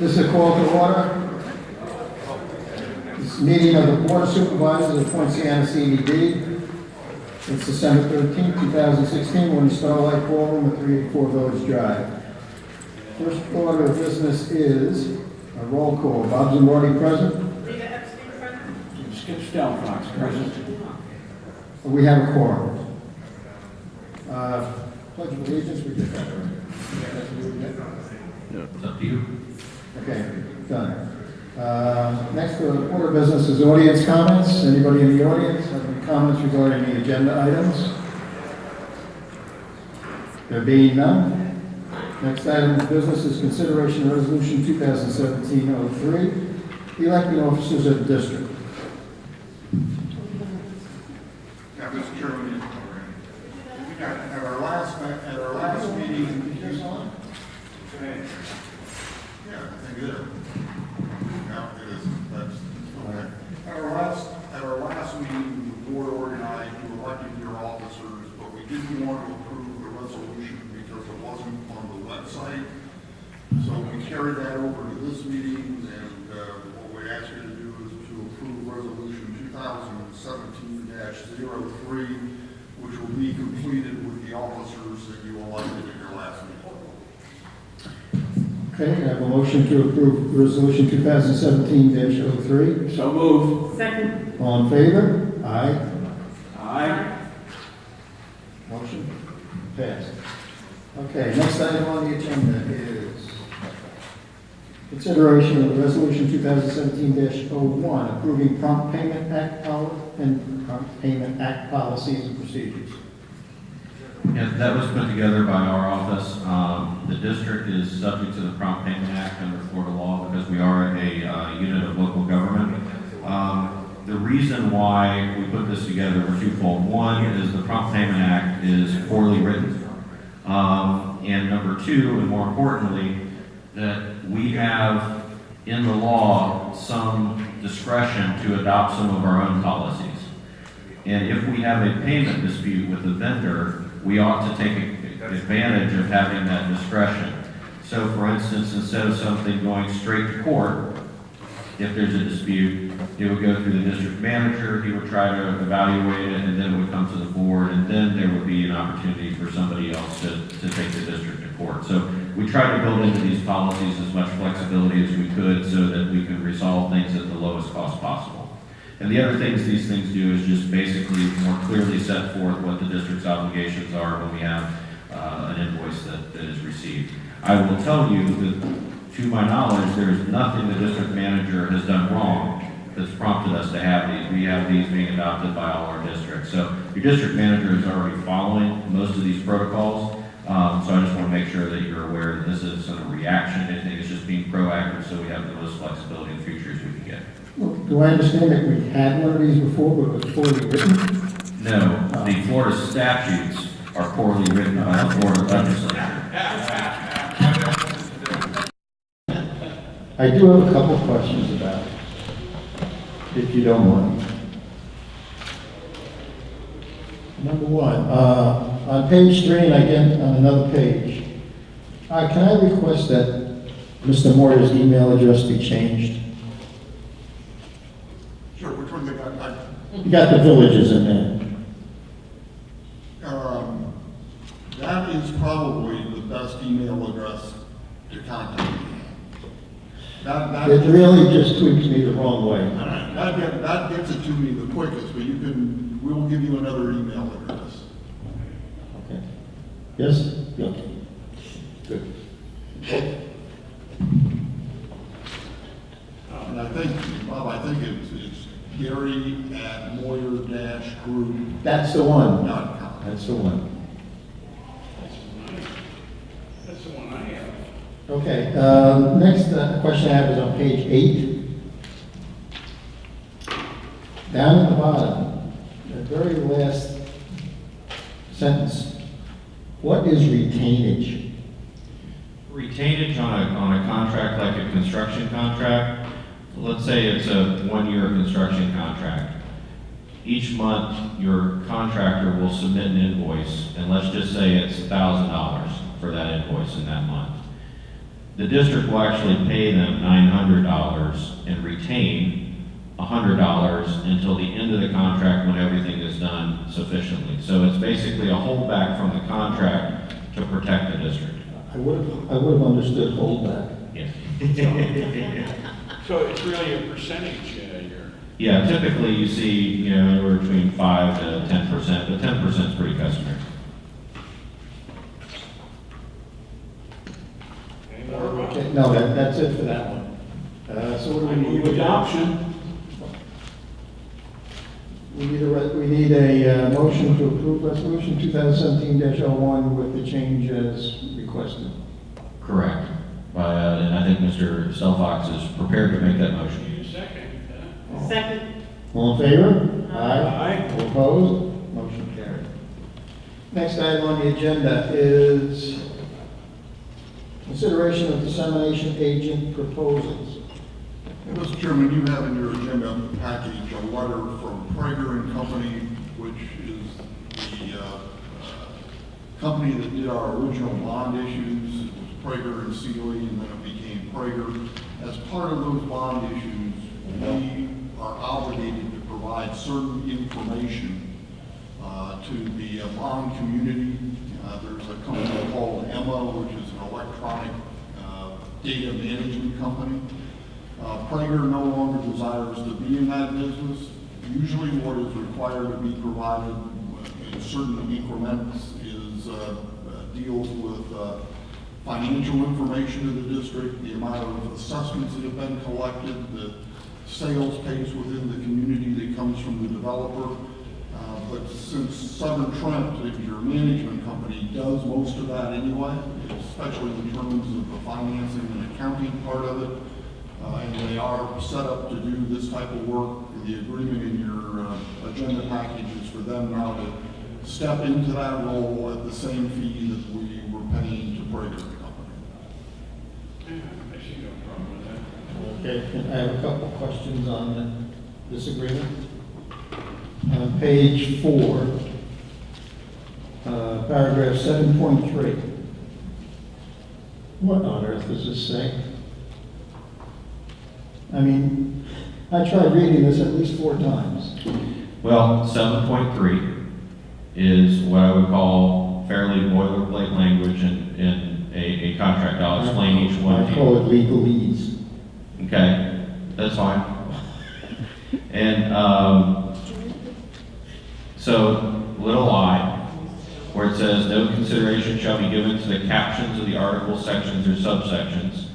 This is a call to order. This meeting of the Board of Supervisors of Poinciana CDD. It's December 13th, 2016. We're in the Starlight Ballroom at 384 Village Drive. First order of business is a roll call. Bob Zamordi present. Rita Epstein present. Skip Stelfox, present. We have a quorum. Pledge of allegiance, we did that already. It's up to you. Okay, done. Next order of business is audience comments. Anybody in the audience have any comments regarding the agenda items? There being none. Next item of business is consideration of resolution 2017-03, electing officers of the district. Yeah, Mr. Chairman, we got at our last meeting. Yeah, I think it is. No, it isn't. That's okay. At our last meeting, the board organized, you elected your officers, but we didn't want to approve the resolution because it wasn't on the website. So we carried that over to this meeting, and what we asked you to do is to approve resolution 2017-03, which will be completed with the officers that you elected at your last meeting. Okay, I have a motion to approve resolution 2017-03. So moved. Second. All in favor? Aye. Aye. Motion passed. Okay, next item on the agenda is consideration of resolution 2017-01, approving prompt payment act policies and procedures. Yeah, that was put together by our office. The district is subject to the Prompt Payment Act under Florida law because we are a unit of local government. The reason why we put this together were twofold. One is the Prompt Payment Act is poorly written. And number two, and more importantly, that we have in the law some discretion to adopt some of our own policies. And if we have a payment dispute with the vendor, we ought to take advantage of having that discretion. So for instance, instead of something going straight to court, if there's a dispute, it would go through the district manager, he would try to evaluate it, and then it would come to the board, and then there would be an opportunity for somebody else to take the district to court. So we tried to build into these policies as much flexibility as we could so that we could resolve things at the lowest cost possible. And the other things these things do is just basically more clearly set forth what the district's obligations are when we have an invoice that is received. I will tell you that, to my knowledge, there is nothing the district manager has done wrong that's prompted us to have these. We have these being adopted by all our districts. So your district manager is already following most of these protocols. So I just want to make sure that you're aware that this isn't a reaction to anything. It's just being proactive so we have the most flexibility in the future as we can get. Well, do I understand that we had one of these before, but it was poorly written? No, the Florida statutes are poorly written by the Florida legislature. I do have a couple of questions about it, if you don't mind. Number one, on page 3, and again on another page, can I request that Mr. Moyer's email address be changed? Sure, which one they got? You got the villages in there. That is probably the best email address to contact me. It really just tweaks me the wrong way. That gets it to me the quickest, but we will give you another email address. Okay. Yes? Okay. Good. And I think, Bob, it's Gary@Moyer-Group.com. That's the one. That's the one. That's the one I have. Okay, next question I have is on page 8. Down at the bottom, the very last sentence. What is retainage? Retainage on a contract like a construction contract, let's say it's a 1-year construction contract. Each month, your contractor will submit an invoice, and let's just say it's $1,000 for that invoice in that month. The district will actually pay them $900 and retain $100 until the end of the contract when everything is done sufficiently. So it's basically a holdback from the contract to protect the district. I would have understood holdback. Yes. So it's really a percentage here. Yeah, typically you see, anywhere between 5 to 10%, but 10% is pretty customary. Any more about Okay, no, that's it for that one. So what do I we move need? adoption. We need a motion to approve resolution 2017-01 with the change as requested. Correct. And I think Mr. Stelfox is prepared to make that motion. Need a second? Second. All in favor? Aye. All opposed? Motion carried. Next item on the agenda is consideration of dissemination agent proposals. Mr. Chairman, you have in your agenda package a letter from Prager and Company, which is the company that did our original bond issues. It was Prager and Sealy, and then it became Prager. As part of those bond issues, we are obligated to provide certain information to the bond community. There's a company called EMA, which is an electronic data management company. Prager no longer desires to be in that business. Usually what is required to be provided in certain increments is deals with financial information of the district, the amount of assessments that have been collected, the sales pace within the community that comes from the developer. But since Southern Trent, your management company, does most of that anyway, especially in terms of the financing and accounting part of it, and they are set up to do this type of work. The agreement in your agenda package is for them now to step into that role at the same fee that we were paying to Prager and Company. Yeah, I see no problem with that. Okay, and I have a couple of questions on this agreement. Page 4, paragraph 7.3. What on earth does this say? I mean, I tried reading this at least 4 times. Well, 7.3 is what I would call fairly boilerplate language in a contract. I'll explain each one I to call you. it legalese. Okay, that's fine. And so, little I, where it says, no consideration shall be given to the captions of the articles, sections, or subsections,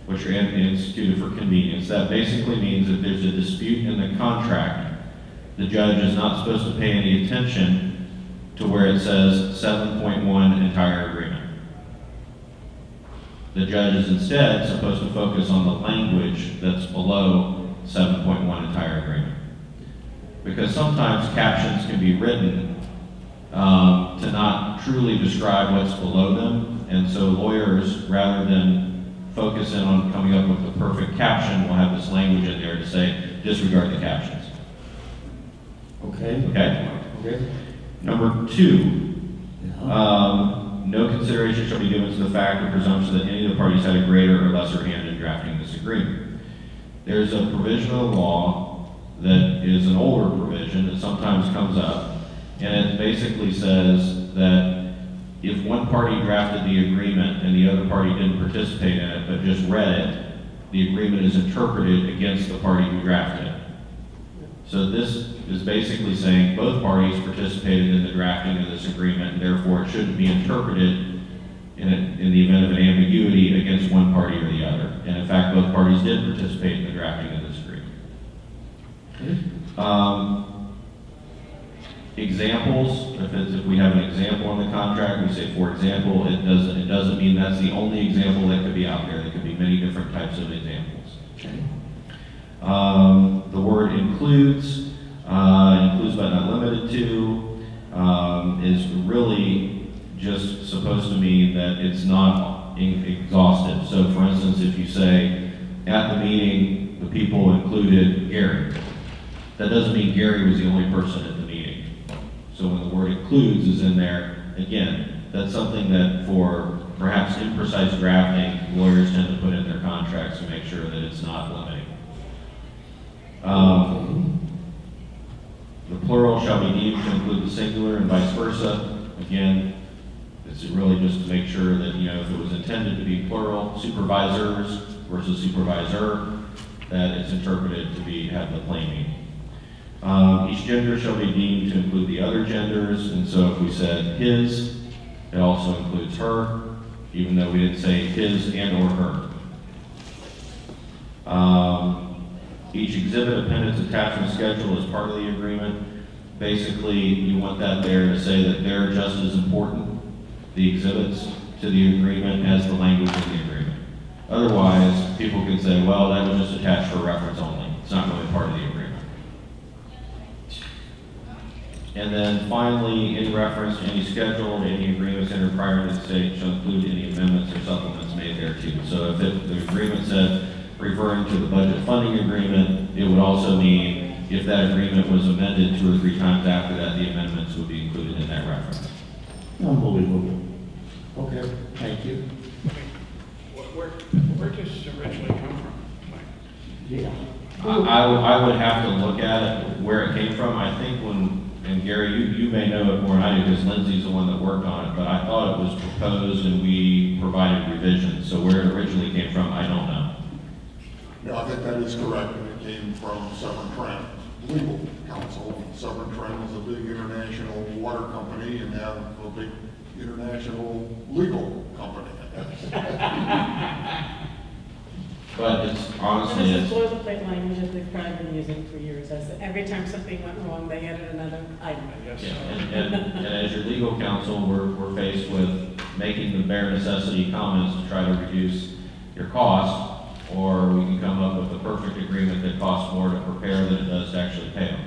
which are instituted for convenience. That basically means that there's a dispute in the contract, the judge is not supposed to pay any attention to where it says 7.1 entire agreement. The judge is instead supposed to focus on the language that's below 7.1 entire agreement. Because sometimes captions can be written to not truly describe what's below them, and so lawyers, rather than focus in on coming up with the perfect caption, will have this language in there to say, disregard the captions. Okay. Okay? Okay. Number 2, no consideration shall be given to the fact or presumption that any of the parties had a greater or lesser hand in drafting this agreement. There's a provision of the law that is an older provision that sometimes comes up, and it basically says that if one party drafted the agreement and the other party didn't participate in it but just read it, the agreement is interpreted against the party who drafted it. So this is basically saying both parties participated in the drafting of this agreement, and therefore it shouldn't be interpreted in the event of an ambiguity against one party or the other. And in fact, both parties did participate in the drafting of this agreement. Examples, if we have an example in the contract, we say, for example, it doesn't mean that's the only example that could be out there. There could be many different types of examples. Okay. The word includes but not limited to, is really just supposed to mean that it's not exhaustive. So for instance, if you say, at the meeting, the people included Gary, that doesn't mean Gary was the only person at the meeting. So when the word includes is in there, again, that's something that for perhaps imprecise drafting lawyers tend to put in their contracts to make sure that it's not limiting. The plural shall be deemed to include the singular and vice versa. Again, it's really just to make sure that, if it was intended to be plural, supervisors versus supervisor, that it's interpreted to have the plain meaning. Each gender shall be deemed to include the other genders, and so if we said his, it also includes her, even though we didn't say his and or her. Each exhibit, appendix, attachment, schedule is part of the agreement. Basically, you want that there to say that they're just as important, the exhibits to the agreement, as the language in the agreement. Otherwise, people can say, well, that was just attached for reference only. It's not really part of the agreement. And then finally, in reference to any schedule, any agreements entered prior to the state shall include any amendments or supplements made thereto. So if the agreement said, referring to the budget funding agreement, it would also mean if that agreement was amended 2 or 3 times after that, the amendments would be included in that reference. Unbelievable. Okay, thank you. Where does this originally come from? Yeah. I would have to look at it, where it came from. I think and Gary, you may know it more than I do, because Lindsay's the one that worked on it, but I thought it was proposed and we provided revisions. So where it originally came from, I don't know. No, I think that is correct, and it came from Severn Trent Legal Counsel. Severn Trent is a big international water company and have a big international legal company. But it's honestly, And this is boilerplate language that they've probably been using for years. Every time something went wrong, they added another item. I guess yeah, so. and as your legal counsel, we're faced with making the bare necessity comments to try to reduce your costs, or we can come up with a perfect agreement that costs more to prepare than it does to actually pay them.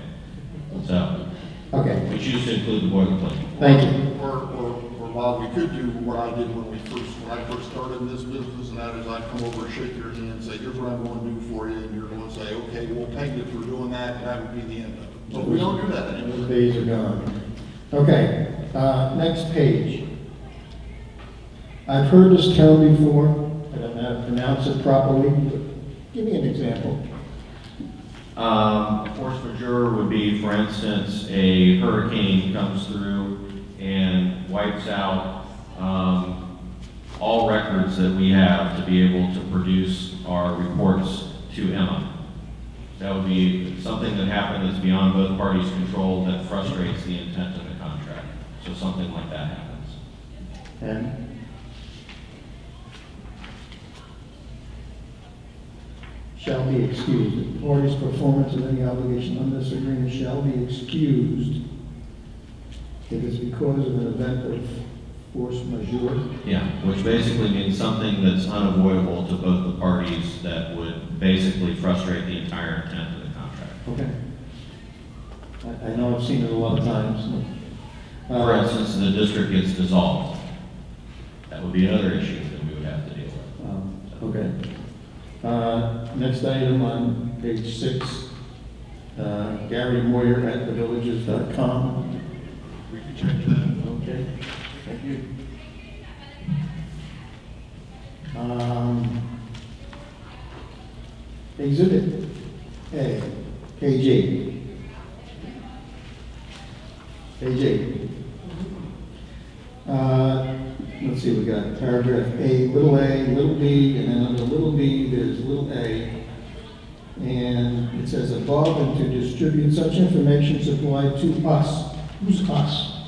So, Okay, we choose to include the boilerplate. thank you. Or Bob, we could do what I did when I first started in this business, and that is I'd come over, shake your hand, and say, here's what I'm going to do for you, and you're going to say, okay, we'll pay you for doing that, and that would be the end of it. But we don't do that Those anymore. days are gone. Okay, next page. I've heard this term before, I don't know how to pronounce it properly, but give me an example. Force majeure would be, for instance, a hurricane comes through and wipes out all records that we have to be able to produce our reports to Emma. That would be something that happened that's beyond both parties' control that frustrates the intent of the contract. So something like that happens. And shall be excused. The party's performance of any obligation on this agreement shall be excused if it's because of an event of force majeure. Yeah, which basically means something that's unavoidable to both the parties that would basically frustrate the entire intent of the contract. Okay. I know I've seen it a lot of times. For instance, the district gets dissolved. That would be another issue that we would have to deal with. Okay. Next item on page 6, Gary Moyer at thevillages.com. We could change that. Okay, thank you. Exhibit A, page 8. Page 8. Let's see, we got paragraph A, little B, and then under little b, there's little a. And it says above and to distribute such information supplied to us. Who's us?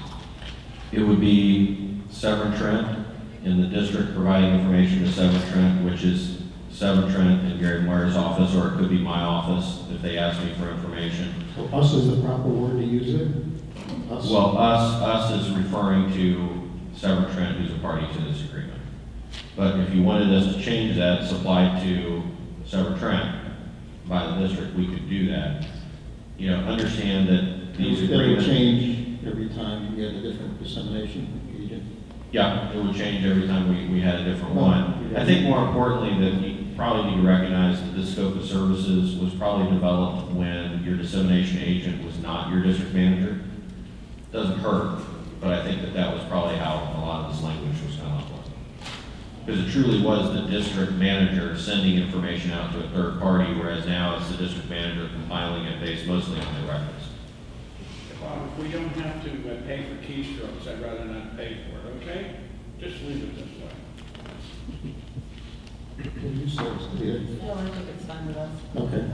It would be Severn Trent in the district providing information to Severn Trent, which is Severn Trent and Gary Moyer's office, or it could be my office if they ask me for information. So us is the proper word to use it? Us? Well, us is referring to Severn Trent, who's a party to this agreement. But if you wanted us to change that, supplied to Severn Trent by the district, we could do that. Understand that these It would agreements. change every time you get a different dissemination agent. Yeah, it would change every time we had a different Well, one. yeah. I think more importantly, that you probably need to recognize that this scope of services was probably developed when your dissemination agent was not your district manager. Doesn't hurt, but I think that was probably how a lot of this language was come up with. Because it truly was the district manager sending information out to a third party, whereas now it's the district manager compiling it based mostly on their records. Well, if we don't have to pay for keystrokes, I'd rather not pay for it, okay? Just leave it this way. You said it's clear. No, I think it's fine with us. Okay.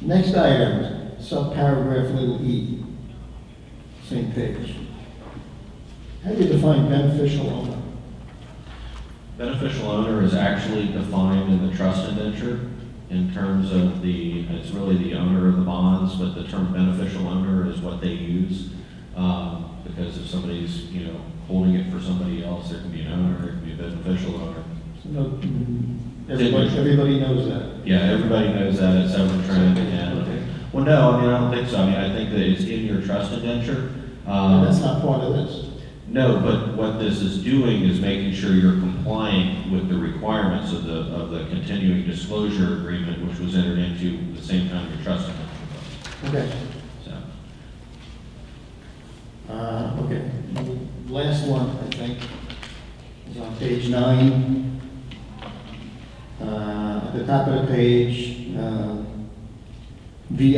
Next item, subparagraph little e, same page. How do you define beneficial owner? Beneficial owner is actually defined in the trust indenture in terms of it's really the owner of the bonds, but the term beneficial owner is what they use. Because if somebody's, holding it for somebody else, there can be an owner, there can be a beneficial owner. No, everybody knows that. Yeah, everybody knows that it's Severn Trent and, well, no, I don't think so. I think that it's in your trust indenture. And that's not part of this. No, but what this is doing is making sure you're complying with the requirements of the continuing disclosure agreement, which was entered into at the same time your trust indenture was. Okay. So, Okay. Last one, I think, is on page 9. At the top of the page, VII.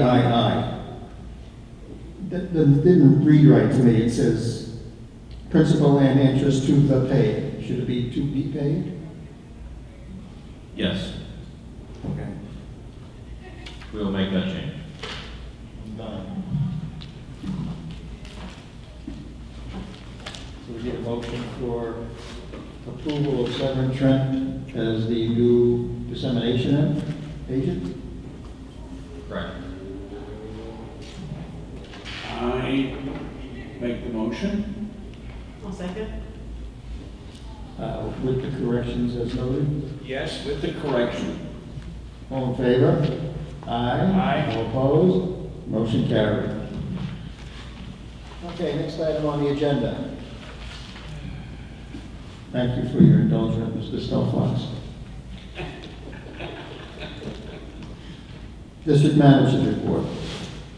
That didn't read right to me. It says principal and interest to the paid. Should it be to be paid? yes, Okay. we will make that change. Done. So we get a motion for approval of Severn Trent as the new dissemination agent? Correct. I make the motion. I'll second. With the corrections as noted. Yes, with the correction. All in favor? Aye. Aye. All opposed? Motion carried. Okay, next item on the agenda. Thank you for your indulgence, Mr. Stelfox. District Manager's Report.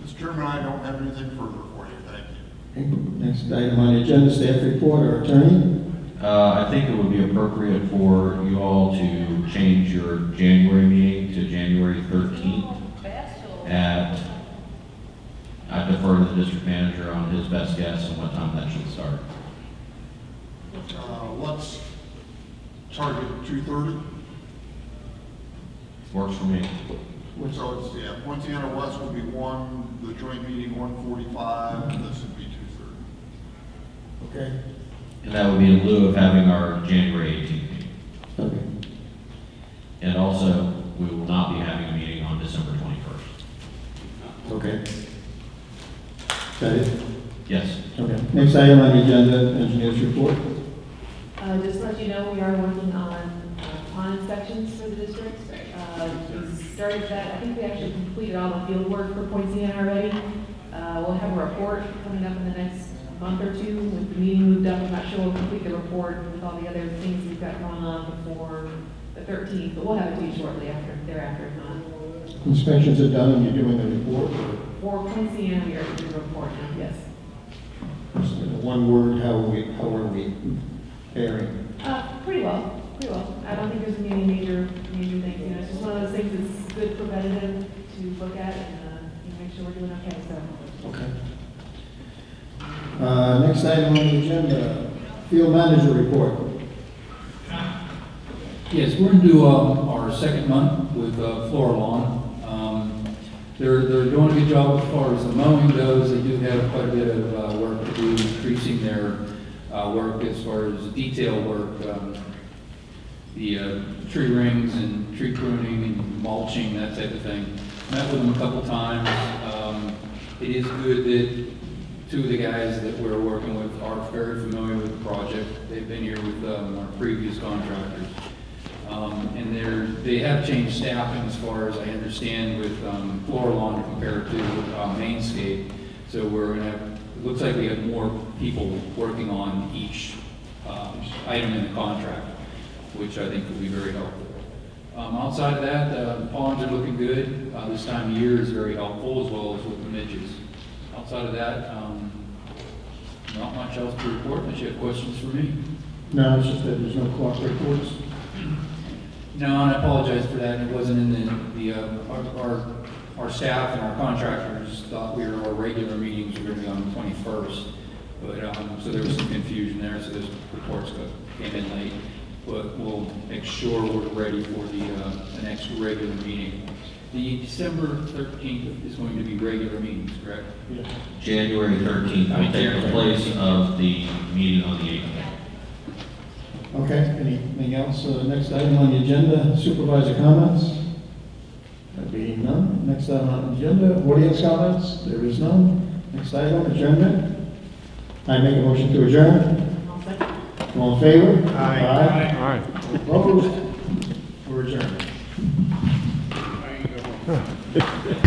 Mr. Chairman, I don't have anything further for you, thank you. Okay, next item on the agenda, Staff Report, our attorney. I think it would be appropriate for you all to change your January meeting to January 13th I defer to the district manager on his best guess on what time that should start. Let's target 2:30. Works for me. So it's, Poinciana West will be 1, the joint meeting 1:45, and this would be 2:30. Okay. And that would be in lieu of having our January 18th meeting. Okay. And also, we will not be having a meeting on December 21st. Okay. That it? Yes. Okay. Next item on the agenda, Engineer's Report. Just to let you know, we are working on pond inspections for the district. We started that, I think we actually completed all the field work for Poinciana already. We'll have a report coming up in the next month or two. With the meeting moved up, I'm not sure we'll complete the report with all the other things we've got going on before the 13th, but we'll have it to you shortly thereafter, if not. Inspections are done and you're doing the report? For Poinciana, we are doing a report now, yes. One word, how are we faring? Pretty well, pretty well. I don't think there's gonna be any major things, it's just one of those things that's good preventative to look at and, make sure we're doing okay, so. Okay. Next item on the agenda, Field Manager Report. Yes, we're into our second month with Flora Lawn. They're doing a good job as far as the mowing goes. They do have quite a bit of work to do, increasing their work as far as detail work. The tree rings and tree pruning and mulching, that type of thing. Met with them a couple times. It is good that two of the guys that we're working with are very familiar with the project. They've been here with our previous contractors. And they have changed staffing as far as I understand with Flora Lawn compared to Mainscape. So we're going to have, it looks like we have more people working on each item in the contract, which I think will be very helpful. Outside of that, the ponds are looking good. This time of year is very helpful, as well as with the midges. Outside of that, not much else to report unless you have questions for me. No, it's just that there's no clock reports. No, and I apologize for that, it wasn't in our staff and our contractors thought our regular meetings were gonna be on the 21st. But, so there was some confusion there, so those reports came in late. But we'll make sure we're ready for the next regular meeting. The December 13th is going to be regular meetings, correct? Yes. January 13th will take the place of the meeting on the 8th. Okay, anything else? Next item on the agenda, supervisor comments? There being none. Next item on the agenda, audience comments? There is none. Next item, adjournment. I make a motion to adjourn. I'll second. All in favor? Aye. Opposed? We're adjourned. There you go.